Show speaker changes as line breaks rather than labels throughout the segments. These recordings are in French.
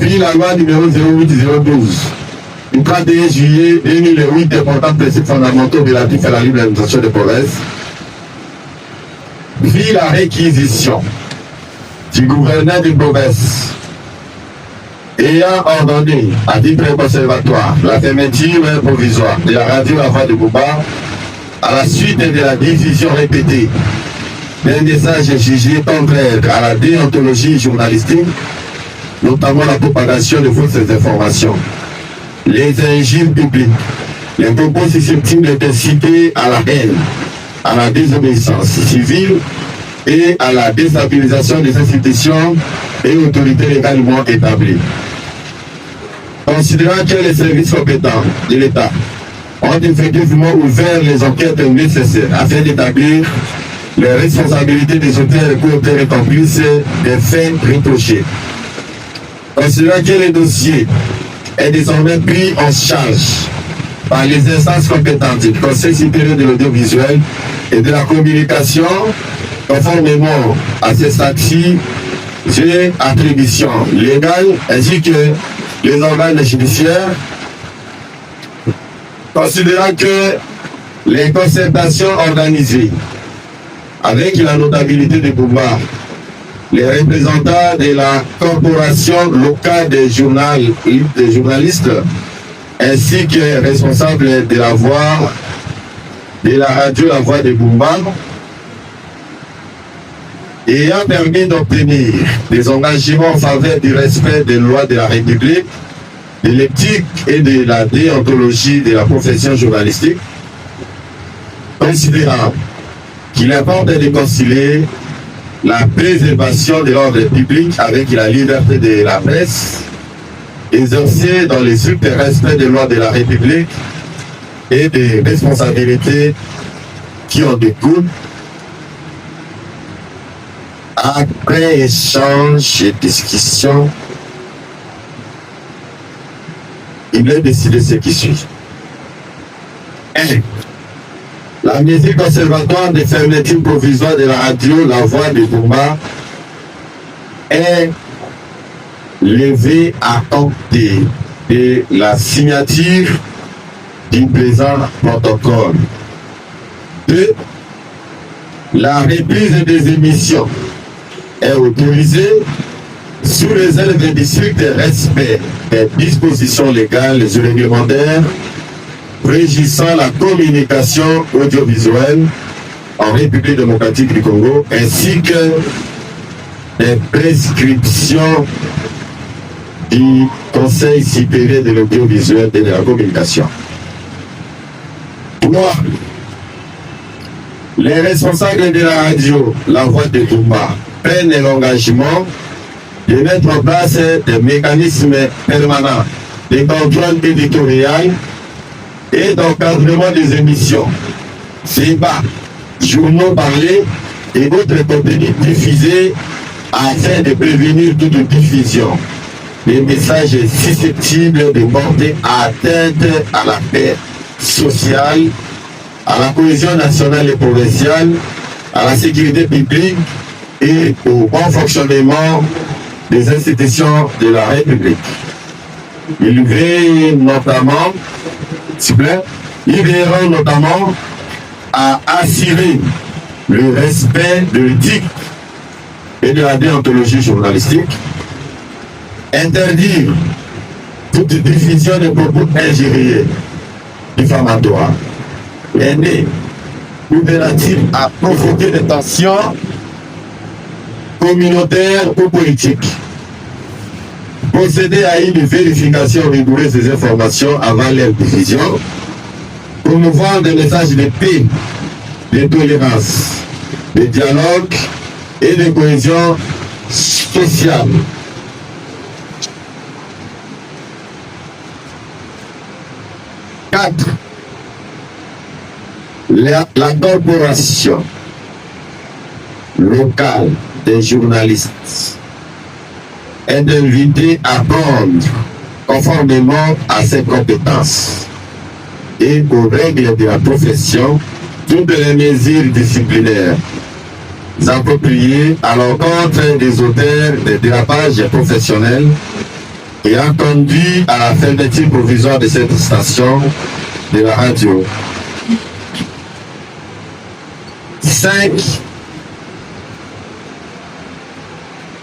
Puis la loi numéro 08012 du 31 juillet 2008 des portant principes fondamentaux relatifs à la libre administration des provinces, puis la réquisition du gouverneur d'une province ayant ordonné à titre conservatoire la fermeture provisoire de la radio La Voix de Bouba à la suite de la diffusion répétée d'un message jugé contraire à la déontologie journalistique, notamment la propagation de fausses informations, les injures publiques, les propos susceptibles d'inciter à la haine, à la désobéissance civile et à la déstabilisation des institutions et autorités légalement établies. Considérant que les services compétents de l'État ont effectivement ouvert les enquêtes nécessaires afin d'établir les responsabilités des auteurs, co-auteurs et complices des faits reprochés. Considérant que le dossier est désormais pris en charge par les instances compétentes du Conseil supérieur de l'audiovisuel et de la communication, conformément à ces statuts et attributions légales, ainsi que les organes judiciaires, considérant que les concertations organisées avec la notabilité de Bouba, les représentants de la corporation locale des journalistes, ainsi que les responsables de la voix de la radio La Voix de Bouba, ayant permis d'obtenir des engagements en faveur du respect des lois de la République, de l'éthique et de la déontologie de la profession journalistique, considérant qu'il importe de concilier la préservation de l'ordre public avec la liberté de la presse, exercée dans les strict respect des lois de la République et des responsabilités qui en découlent. Après échange et discussion, il est décidé ce qui suit. 1. La mesure conservatoire de fermeture provisoire de la radio La Voix de Bouba est levée à compter de la signature du présent protocole. 2. La reprise des émissions est autorisée sous réserve du strict respect des dispositions légales et réglementaires régissant la communication audiovisuelle en République démocratique du Congo, ainsi que des prescriptions du Conseil supérieur de l'audiovisuel et de la communication. 3. Les responsables de la radio La Voix de Bouba prennent l'engagement de mettre en place des mécanismes permanents de contrôle éditorial et d'encadrement des émissions, débats, journaux parlés et autres contenus diffusés afin de prévenir toute diffusion des messages susceptibles de porter atteinte à la paix sociale, à la cohésion nationale et provinciale, à la sécurité publique et au bon fonctionnement des institutions de la République. Il veille notamment, s'il vous plaît, ils veilleront notamment à assurer le respect de l'éthique et de la déontologie journalistique, interdire toute diffusion de propos injurieux, diffamatoires, haineux ou relatifs à provoquer des tensions communautaires ou politiques. Procéder à une vérification rigoureuse des informations avant leur diffusion, promouvoir des messages de paix, de tolérance, de dialogue et de cohésion sociale. Quatre, la corporation locale des journalistes est d'inviter à prendre conformément à ses compétences et aux règles de la profession toutes les mesures disciplinaires appropriées à l'encontre des auteurs de dérapages professionnels ayant conduit à la fermeture provisoire de cette station de la radio. 5.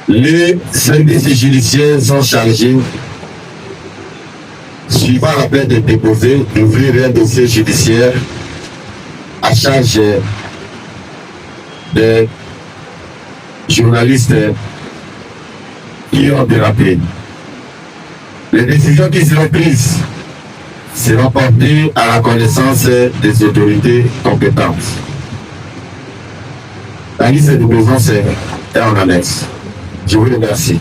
Les services judiciaires sont chargés, suivant la plainte déposée, d'ouvrir un dossier judiciaire à charge des journalistes qui ont dérapé. Les décisions qui seront prises seront portées à la connaissance des autorités compétentes. La liste de besoins est en annexe. Je vous remercie.